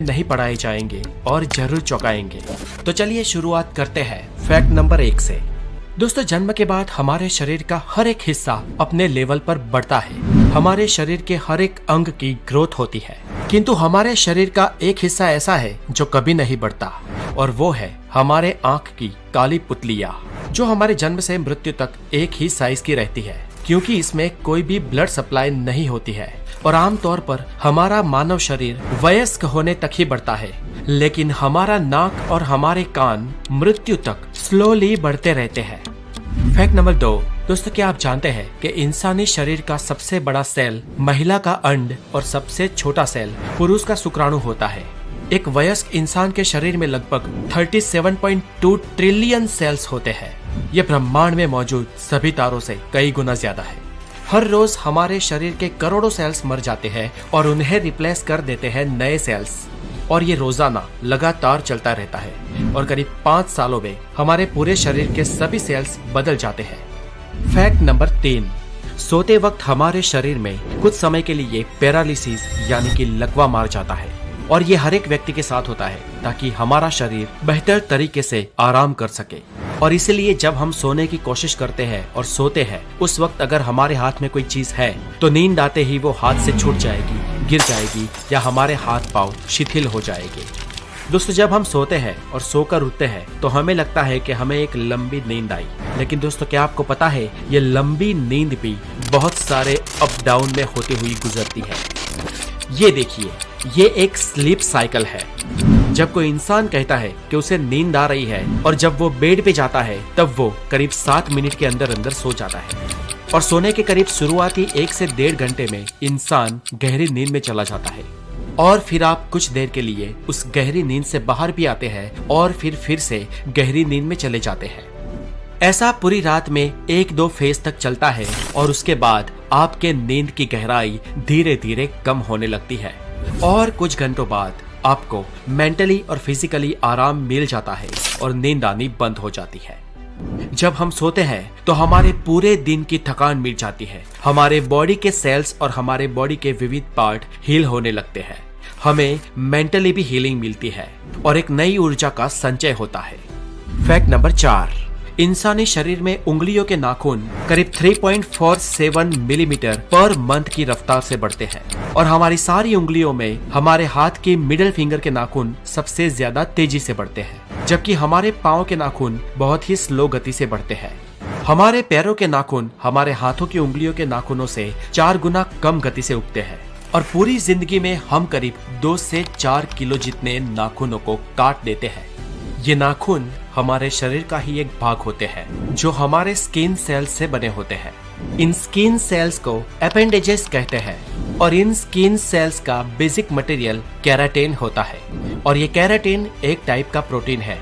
नहीं पढ़ाए जाएंगे और जरूर चौंकाएंगे। तो चलिए शुरुआत करते हैं फैक्ट नंबर 1 से। दोस्तों, जन्म के बाद हमारे शरीर का हर एक हिस्सा अपने लेवल पर बढ़ता है। हमारे शरीर के हर एक अंग की ग्रोथ होती है, किंतु हमारे शरीर का एक हिस्सा ऐसा है जो कभी नहीं बढ़ता, और वो है हमारे आंख की काली पुतलियाँ, जो हमारे जन्म से मृत्यु तक एक ही साइज की रहती है, क्योंकि इसमें कोई भी ब्लड सप्लाई नहीं होती है। और आमतौर पर हमारा मानव शरीर वयस्क होने तक ही बढ़ता है, लेकिन हमारा नाक और हमारे कान मृत्यु तक स्लोली बढ़ते रहते हैं। Fact number 2। दोस्तों, क्या आप जानते हैं कि इंसानी शरीर का सबसे बड़ा सेल महिला का अंड और सबसे छोटा सेल पुरुष का शुक्राणु होता है। एक वयस्क इंसान के शरीर में लगभग 37.2 ट्रिलियन सेल्स होते हैं। ये ब्रह्मांड में मौजूद सभी तारों से कई गुना ज्यादा है। हर रोज हमारे शरीर के करोड़ों सेल्स मर जाते हैं और उन्हें रिप्लेस कर देते हैं नए सेल्स, और ये रोजाना लगातार चलता रहता है, और करीब 5 सालों में हमारे पूरे शरीर के सभी सेल्स बदल जाते हैं। Fact number 3। सोते वक्त हमारे शरीर में कुछ समय के लिए पैरालिसिस यानी कि लकवा मार जाता है, और ये हर एक व्यक्ति के साथ होता है ताकि हमारा शरीर बेहतर तरीके से आराम कर सके। और इसीलिए जब हम सोने की कोशिश करते हैं और सोते हैं, उस वक्त अगर हमारे हाथ में कोई चीज है तो नींद आते ही वो हाथ से छूट जाएगी, गिर जाएगी, या हमारे हाथ पांव शिथिल हो जाएंगे। दोस्तों, जब हम सोते हैं और सोकर उठते हैं तो हमें लगता है कि हमें एक लंबी नींद आई, लेकिन दोस्तों क्या आपको पता है ये लंबी नींद भी बहुत सारे अप डाउन में होती हुई गुजरती है। ये देखिए, ये एक स्लीप साइकिल है। जब कोई इंसान कहता है कि उसे नींद आ रही है और जब वो बेड पे जाता है तब वो करीब 7 मिनट के अंदर अंदर सो जाता है, और सोने के करीब शुरुआती 1 से 1.5 घंटे में इंसान गहरी नींद में चला जाता है, और फिर आप कुछ देर के लिए उस गहरी नींद से बाहर भी आते हैं और फिर से गहरी नींद में चले जाते हैं। ऐसा पूरी रात में 1-2 फेज तक चलता है, और उसके बाद आपके नींद की गहराई धीरे धीरे कम होने लगती है, और कुछ घंटों बाद आपको मेंटली और फिजिकली आराम मिल जाता है और नींद आनी बंद हो जाती है। जब हम सोते हैं तो हमारे पूरे दिन की थकान मिट जाती है, हमारे बॉडी के सेल्स और हमारे बॉडी के विविध पार्ट हील होने लगते हैं, हमें मेंटली भी हीलिंग मिलती है और एक नई ऊर्जा का संचय होता है। Fact number 4। इंसानी शरीर में उंगलियों के नाखून करीब 3.47 मिलीमीटर पर मंथ की रफ्तार से बढ़ते हैं, और हमारी सारी उंगलियों में हमारे हाथ की मिडिल फिंगर के नाखून सबसे ज्यादा तेजी से बढ़ते हैं, जबकि हमारे पाँव के नाखून बहुत ही स्लो गति से बढ़ते हैं। हमारे पैरों के नाखून हमारे हाथों की उंगलियों के नाखूनों से 4 गुना कम गति से उगते हैं, और पूरी जिंदगी में हम करीब 2 से 4 किलो जितने नाखूनों को काट देते हैं। ये नाखून हमारे शरीर का ही एक भाग होते हैं जो हमारे स्किन सेल्स से बने होते हैं। इन स्किन सेल्स को एपेंडेजेस कहते हैं, और इन स्किन सेल्स का बेसिक मटेरियल केराटिन होता है, और ये केराटिन एक टाइप का प्रोटीन है।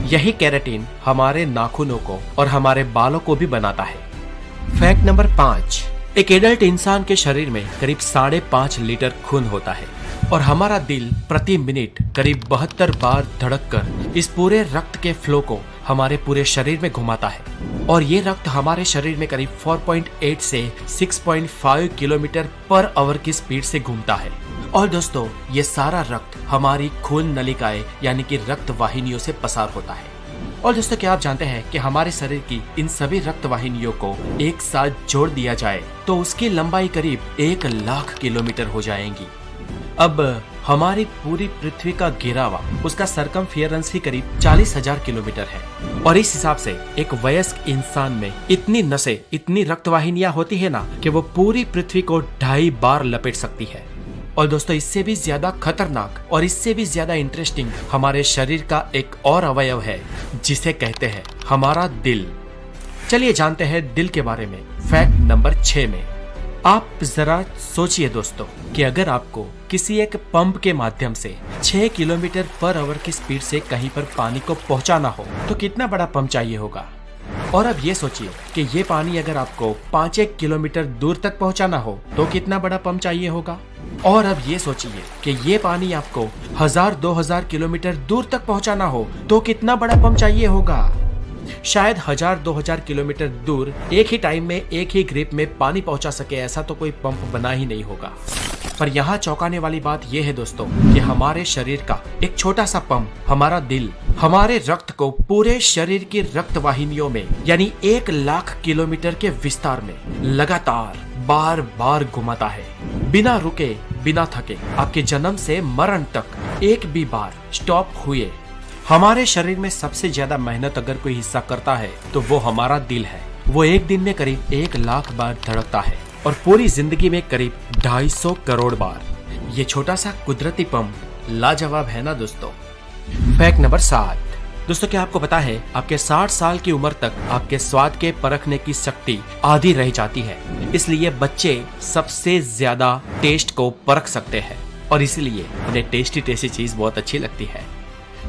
यही केराटिन हमारे नाखूनों को और हमारे बालों को भी बनाता है। Fact number 5। एक एडल्ट इंसान के शरीर में करीब 5.5 लीटर खून होता है, और हमारा दिल प्रति मिनट करीब 72 बार धड़ककर इस पूरे रक्त के फ्लो को हमारे पूरे शरीर में घुमाता है, और ये रक्त हमारे शरीर में करीब 4.8 से 6.5 किलोमीटर पर आवर की स्पीड से घूमता है। और दोस्तों, ये सारा रक्त हमारी खून नलिकाएं यानी कि रक्त वाहिनियों से पसार होता है। और दोस्तों, क्या आप जानते हैं कि हमारे शरीर की इन सभी रक्त वाहिनियों को एक साथ जोड़ दिया जाए तो उसकी लंबाई करीब 1 लाख किलोमीटर हो जाएगी। अब हमारी पूरी पृथ्वी का घेरावा, उसका सरकमफियरेंस ही करीब 40,000 किलोमीटर है, और इस हिसाब से एक वयस्क इंसान में इतनी नसें, इतनी रक्तवाहिनियां होती है ना कि वो पूरी पृथ्वी को 2.5 बार लपेट सकती है। और दोस्तों, इससे भी ज्यादा खतरनाक और इससे भी ज्यादा इंटरेस्टिंग हमारे शरीर का एक और अवयव है जिसे कहते हैं हमारा दिल। चलिए जानते हैं दिल के बारे में फैक्ट नंबर 6 में। आप जरा सोचिए दोस्तों कि अगर आपको किसी एक पंप के माध्यम से 6 किलोमीटर पर आवर की स्पीड से कहीं पर पानी को पहुंचाना हो तो कितना बड़ा पंप चाहिए होगा। और अब ये सोचिए कि ये पानी अगर आपको 5-1 किलोमीटर दूर तक पहुंचाना हो तो कितना बड़ा पंप चाहिए होगा। और अब ये सोचिए कि ये पानी आपको 1000-2000 किलोमीटर दूर तक पहुंचाना हो तो कितना बड़ा पंप चाहिए होगा। शायद 1000-2000 किलोमीटर दूर एक ही टाइम में एक ही ग्रिप में पानी पहुंचा सके ऐसा तो कोई पंप बना ही नहीं होगा। पर यहाँ चौंकाने वाली बात यह है दोस्तों कि हमारे शरीर का एक छोटा सा पंप, हमारा दिल, हमारे रक्त को पूरे शरीर की रक्त वाहिनियों में यानी 1,00,000 किलोमीटर के विस्तार में लगातार बार बार घुमाता है, बिना रुके बिना थके। आपके जन्म से मरण तक एक भी बार स्टॉप हुए। हमारे शरीर में सबसे ज्यादा मेहनत अगर कोई हिस्सा करता है तो वो हमारा दिल है। वो एक दिन में करीब 1,00,000 बार धड़कता है और पूरी जिंदगी में करीब 250 करोड़ बार। ये छोटा सा कुदरती पंप लाजवाब है ना दोस्तों। Fact number 7। दोस्तों क्या आपको पता है आपके 60 साल की उम्र तक आपके स्वाद के परखने की शक्ति आधी रह जाती है, इसलिए बच्चे सबसे ज्यादा टेस्ट को परख सकते हैं और इसीलिए उन्हें टेस्टी टेस्टी चीज बहुत अच्छी लगती है।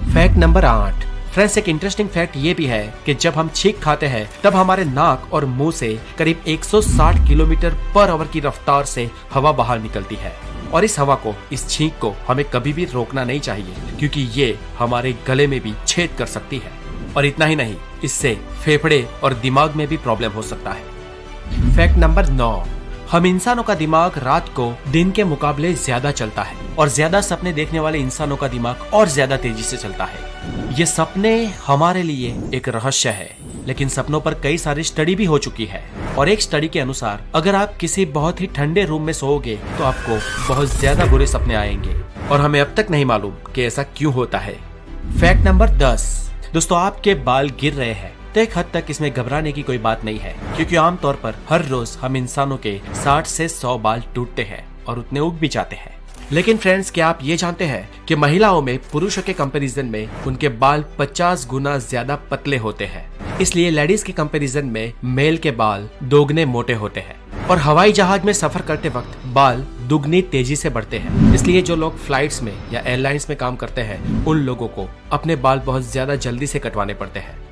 Fact number 8। फ्रेंड्स एक इंटरेस्टिंग फैक्ट ये भी है कि जब हम छींक खाते हैं तब हमारे नाक और मुंह से करीब 160 किलोमीटर पर आवर की रफ्तार से हवा बाहर निकलती है और इस हवा को, इस छींक को हमें कभी भी रोकना नहीं चाहिए क्योंकि ये हमारे गले में भी छेद कर सकती है और इतना ही नहीं, इससे फेफड़े और दिमाग में भी प्रॉब्लम हो सकता है। Fact number 9। हम इंसानों का दिमाग रात को दिन के मुकाबले ज्यादा चलता है और ज्यादा सपने देखने वाले इंसानों का दिमाग और ज्यादा तेजी से चलता है। ये सपने हमारे लिए एक रहस्य है, लेकिन सपनों पर कई सारी स्टडी भी हो चुकी है और एक स्टडी के अनुसार अगर आप किसी बहुत ही ठंडे रूम में सोओगे तो आपको बहुत ज्यादा बुरे सपने आएंगे और हमें अब तक नहीं मालूम कि ऐसा क्यों होता है। Fact number 10। दोस्तों आपके बाल गिर रहे हैं तो एक हद तक इसमें घबराने की कोई बात नहीं है क्योंकि आमतौर पर हर रोज हम इंसानों के 60 से 100 बाल टूटते हैं और उतने उग भी जाते हैं। लेकिन फ्रेंड्स क्या आप ये जानते हैं कि महिलाओं में पुरुषों के कंपैरिजन में उनके बाल 50 गुना ज्यादा पतले होते हैं, इसलिए लेडीज के कंपैरिजन में मेल के बाल दोगुने मोटे होते हैं और हवाई जहाज में सफर करते वक्त बाल दुगनी तेजी से बढ़ते हैं। इसलिए जो लोग फ्लाइट्स में या एयरलाइंस में काम करते हैं उन लोगों को अपने बाल बहुत ज्यादा जल्दी से कटवाने पड़ते हैं।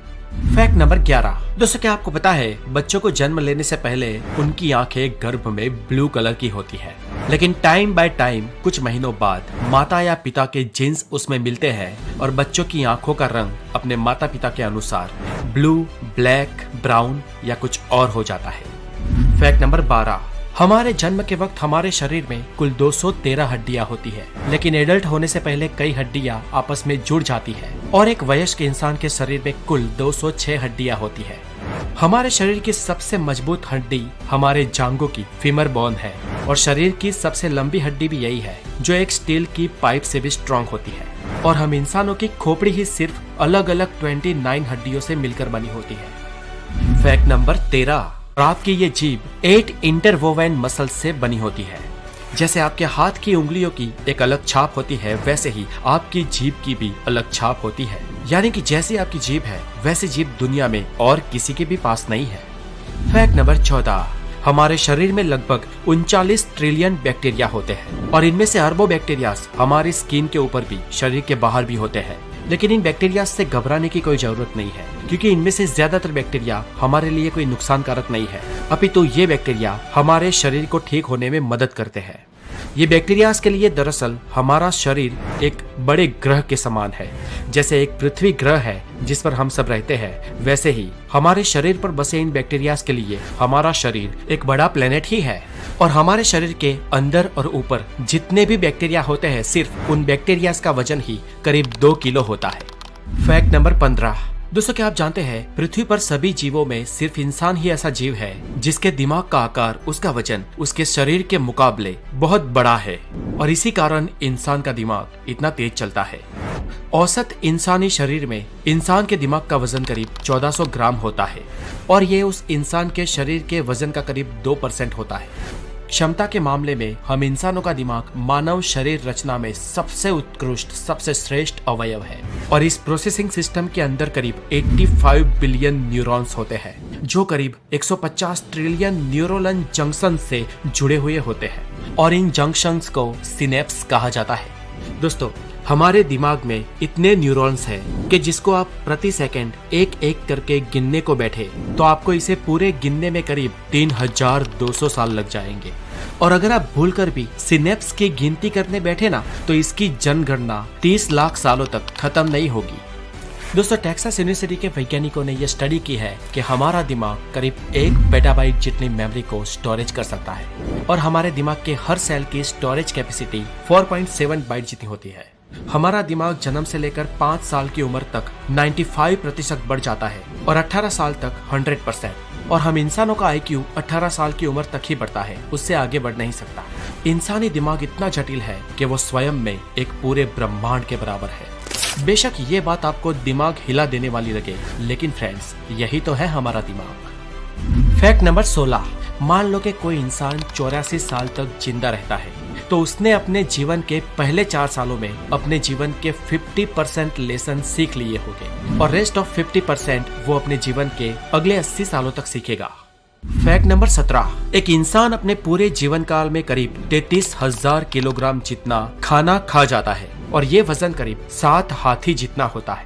Fact number 11। दोस्तों क्या आपको पता है बच्चों को जन्म लेने से पहले उनकी आंखें गर्भ में ब्लू कलर की होती है, लेकिन टाइम बाय टाइम कुछ महीनों बाद माता या पिता के जीन्स उसमें मिलते हैं और बच्चों की आंखों का रंग अपने माता पिता के अनुसार ब्लू, ब्लैक, ब्राउन या कुछ और हो जाता है। Fact number 12। हमारे जन्म के वक्त हमारे शरीर में कुल 213 हड्डियां होती है, लेकिन एडल्ट होने से पहले कई हड्डियां आपस में जुड़ जाती है और एक वयस्क इंसान के शरीर में कुल 206 हड्डियां होती है। हमारे शरीर की सबसे मजबूत हड्डी हमारे जांघों की फीमर बोन है और शरीर की सबसे लंबी हड्डी भी यही है जो एक स्टील की पाइप से भी स्ट्रॉन्ग होती है और हम इंसानों की खोपड़ी ही सिर्फ अलग अलग 29 हड्डियों से मिलकर बनी होती है। Fact number 13। आपकी ये जीभ 8 इंटरवोवेन मसल से बनी होती है। जैसे आपके हाथ की उंगलियों की एक अलग छाप होती है वैसे ही आपकी जीभ की भी अलग छाप होती है, यानी कि जैसी आपकी जीभ है वैसी जीभ दुनिया में और किसी के भी पास नहीं है। Fact number 14। हमारे शरीर में लगभग 39 ट्रिलियन बैक्टीरिया होते हैं और इनमें से अरबों बैक्टीरिया हमारी स्किन के ऊपर भी, शरीर के बाहर भी होते हैं, लेकिन इन बैक्टीरिया से घबराने की कोई जरूरत नहीं है क्योंकि इनमें से ज्यादातर बैक्टीरिया हमारे लिए कोई नुकसानकारक नहीं है, अपितु ये बैक्टीरिया हमारे शरीर को ठीक होने में मदद करते हैं। ये बैक्टीरियाज के लिए दरअसल हमारा शरीर एक बड़े ग्रह के समान है। जैसे एक पृथ्वी ग्रह है जिस पर हम सब रहते हैं, वैसे ही हमारे शरीर पर बसे इन बैक्टीरियाज के लिए हमारा शरीर एक बड़ा प्लेनेट ही है और हमारे शरीर के अंदर और ऊपर जितने भी बैक्टीरिया होते हैं सिर्फ उन बैक्टीरियाज का वजन ही करीब 2 किलो होता है। Fact number 15। दोस्तों क्या आप जानते हैं पृथ्वी पर सभी जीवों में सिर्फ इंसान ही ऐसा जीव है जिसके दिमाग का आकार, उसका वजन उसके शरीर के मुकाबले बहुत बड़ा है और इसी कारण इंसान का दिमाग इतना तेज चलता है। औसत इंसानी शरीर में इंसान के दिमाग का वजन करीब 1400 ग्राम होता है और ये उस इंसान के शरीर के वजन का करीब 2% होता है। क्षमता के मामले में हम इंसानों का दिमाग मानव शरीर रचना में सबसे उत्कृष्ट, सबसे श्रेष्ठ अवयव है और इस प्रोसेसिंग सिस्टम के अंदर करीब 85 बिलियन न्यूरॉन्स होते हैं जो करीब 150 ट्रिलियन न्यूरोनल जंक्शन से जुड़े हुए होते हैं और इन जंक्शंस को सिनेप्स कहा जाता है। दोस्तों हमारे दिमाग में इतने न्यूरॉन्स हैं कि जिसको आप प्रति सेकंड एक एक करके गिनने को बैठे तो आपको इसे पूरे गिनने में करीब 3200 साल लग जाएंगे और अगर आप भूलकर भी सिनेप्स की गिनती करने बैठे ना तो इसकी जनगणना 30 लाख सालों तक खत्म नहीं होगी। दोस्तों टेक्सास यूनिवर्सिटी के वैज्ञानिकों ने यह स्टडी की है कि हमारा दिमाग करीब 1 पेटाबाइट जितनी मेमोरी को स्टोरेज कर सकता है और हमारे दिमाग के हर सेल की स्टोरेज कैपेसिटी 4.7 बाइट जितनी होती है। हमारा दिमाग जन्म से लेकर 5 साल की उम्र तक 95% बढ़ जाता है और 18 साल तक 100%। और हम इंसानों का IQ 18 साल की उम्र तक ही बढ़ता है, उससे आगे बढ़ नहीं सकता। इंसानी दिमाग इतना जटिल है कि वो स्वयं में एक पूरे ब्रह्मांड के बराबर है। बेशक ये बात आपको दिमाग हिला देने वाली लगे, लेकिन फ्रेंड्स यही तो है हमारा दिमाग। Fact number 16। मान लो कि कोई इंसान 84 साल तक जिंदा रहता है, तो उसने अपने जीवन के पहले 4 सालों में अपने जीवन के 50% लेसन सीख लिए होंगे और रेस्ट ऑफ 50% वो अपने जीवन के अगले 80 सालों तक सीखेगा। Fact number 17। एक इंसान अपने पूरे जीवन काल में करीब 33,000 किलोग्राम जितना खाना खा जाता है और ये वजन करीब 7 हाथी जितना होता है।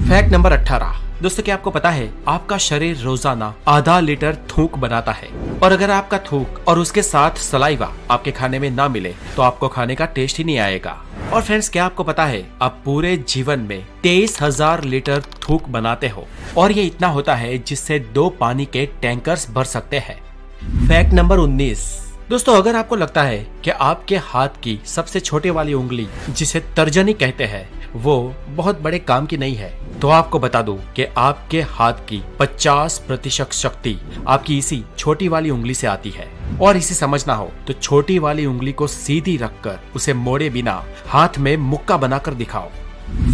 Fact number 18। दोस्तों क्या आपको पता है आपका शरीर रोजाना आधा लीटर थूक बनाता है और अगर आपका थूक और उसके साथ सलाइवा आपके खाने में ना मिले तो आपको खाने का टेस्ट ही नहीं आएगा। और फ्रेंड्स क्या आपको पता है आप पूरे जीवन में 23,000 लीटर थूक बनाते हो और ये इतना होता है जिससे 2 पानी के टैंकर्स भर सकते हैं। Fact number 19। दोस्तों अगर आपको लगता है कि आपके हाथ की सबसे छोटे वाली उंगली जिसे तर्जनी कहते हैं वो बहुत बड़े काम की नहीं है, तो आपको बता दूं कि आपके हाथ की 50% शक्ति आपकी इसी छोटी वाली उंगली से आती है। और इसे समझना हो तो छोटी वाली उंगली को सीधी रखकर उसे मोड़े बिना हाथ में मुक्का बनाकर दिखाओ।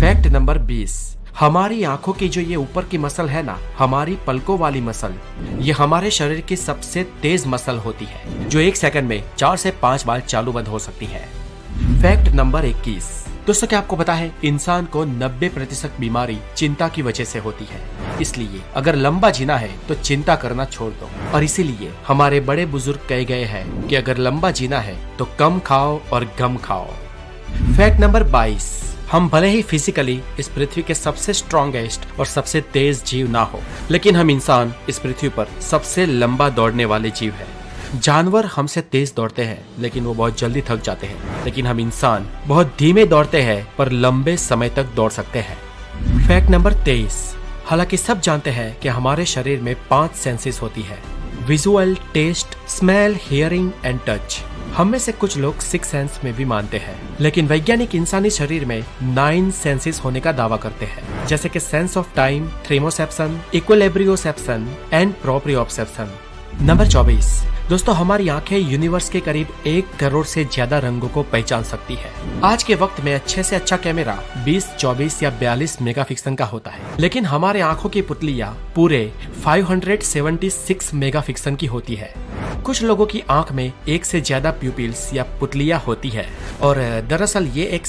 Fact number 20। हमारी आंखों की जो ये ऊपर की मसल है ना, हमारी पलकों वाली मसल, ये हमारे शरीर की सबसे तेज मसल होती है जो 1 सेकंड में 4 से 5 बार चालू बंद हो सकती है। Fact number 21। दोस्तों क्या आपको पता है इंसान को 90% बीमारी चिंता की वजह से होती है, इसलिए अगर लंबा जीना है तो चिंता करना छोड़ दो। और इसीलिए हमारे बड़े बुजुर्ग कहे गए हैं कि अगर लंबा जीना है तो कम खाओ और गम खाओ। Fact number 22। हम भले ही फिजिकली इस पृथ्वी के सबसे स्ट्रॉन्गेस्ट और सबसे तेज जीव ना हो, लेकिन हम इंसान इस पृथ्वी पर सबसे लंबा दौड़ने वाले जीव हैं। जानवर हमसे तेज दौड़ते हैं लेकिन वो बहुत जल्दी थक जाते हैं, लेकिन हम इंसान बहुत धीमे दौड़ते हैं पर लंबे समय तक दौड़ सकते हैं। Fact number 23। हालांकि सब जानते हैं कि हमारे शरीर में 5 सेंसेस होती है, visual, taste, smell, hearing and touch. हम में से कुछ लोग 6 सेंस में भी मानते हैं, लेकिन वैज्ञानिक इंसानी शरीर में 9 सेंसेस होने का दावा करते हैं, जैसे कि sense of time, thermoception, equilibrioception and proprioception. Number 24। दोस्तों हमारी आंखें यूनिवर्स के करीब 1 करोड़ से ज्यादा रंगों को पहचान सकती है। आज के वक्त में अच्छे से अच्छा कैमरा 20, 24 या 42 मेगापिक्सल का होता है, लेकिन हमारे आंखों की पुतलियां पूरे 576 मेगापिक्सल की होती है। कुछ लोगों की आंख में 1 से ज्यादा प्यूपिल्स या पुतलियां होती है और दरअसल ये एक